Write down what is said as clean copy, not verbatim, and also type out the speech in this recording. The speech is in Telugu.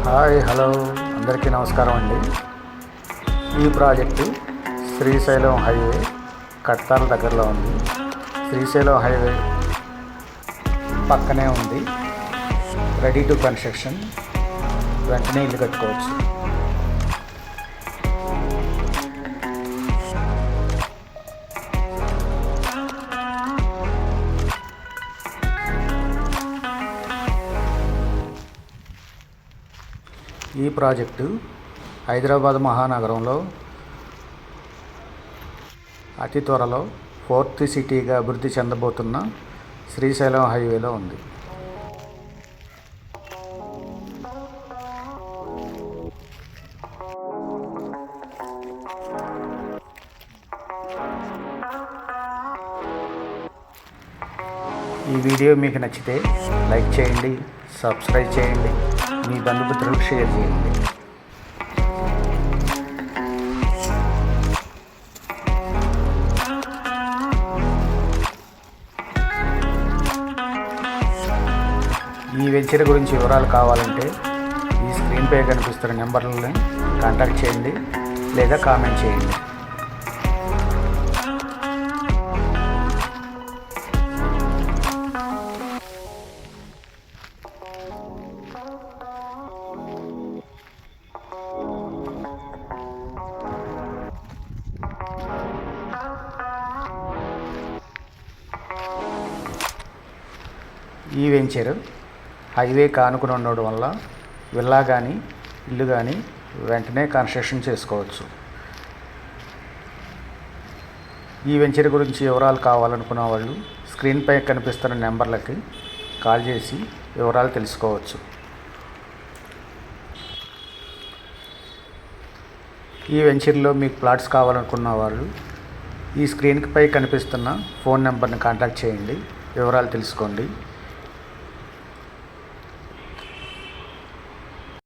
హాయ్ హలో అందరికీ నమస్కారం అండి. ఈ ప్రాజెక్టు శ్రీశైలం హైవే కట్టాల దగ్గరలో ఉంది. శ్రీశైలం హైవే పక్కనే ఉంది. రెడీ టు కన్స్ట్రక్షన్, వెంటనే ఇల్లు కట్టుకోవచ్చు. ఈ ప్రాజెక్టు హైదరాబాద్ మహానగరంలో అతి త్వరలో ఫోర్త్ సిటీగా అభివృద్ధి చెందబోతున్న శ్రీశైలం హైవేలో ఉంది. ఈ వీడియో మీకు నచ్చితే లైక్ చేయండి, సబ్స్క్రైబ్ చేయండి, మీ బంధుమిత్రులకు షేర్ చేయండి. ఈ వెంచర్ గురించి వివరాలు కావాలంటే ఈ స్క్రీన్పై కనిపిస్తున్న నెంబర్లను కాంటాక్ట్ చేయండి లేదా కామెంట్ చేయండి. ఈ వెంచర్ హైవే కానుకుని ఉండడం వల్ల విల్లా కానీ ఇల్లు కానీ వెంటనే కన్స్ట్రక్షన్ చేసుకోవచ్చు. ఈ వెంచర్ గురించి వివరాలు కావాలనుకున్న వాళ్ళు స్క్రీన్పై కనిపిస్తున్న నెంబర్లకి కాల్ చేసి వివరాలు తెలుసుకోవచ్చు. ఈ వెంచర్లో మీకు ప్లాట్స్ కావాలనుకున్న వాళ్ళు ఈ స్క్రీన్పై కనిపిస్తున్న ఫోన్ నెంబర్ని కాంటాక్ట్ చేయండి, వివరాలు తెలుసుకోండి.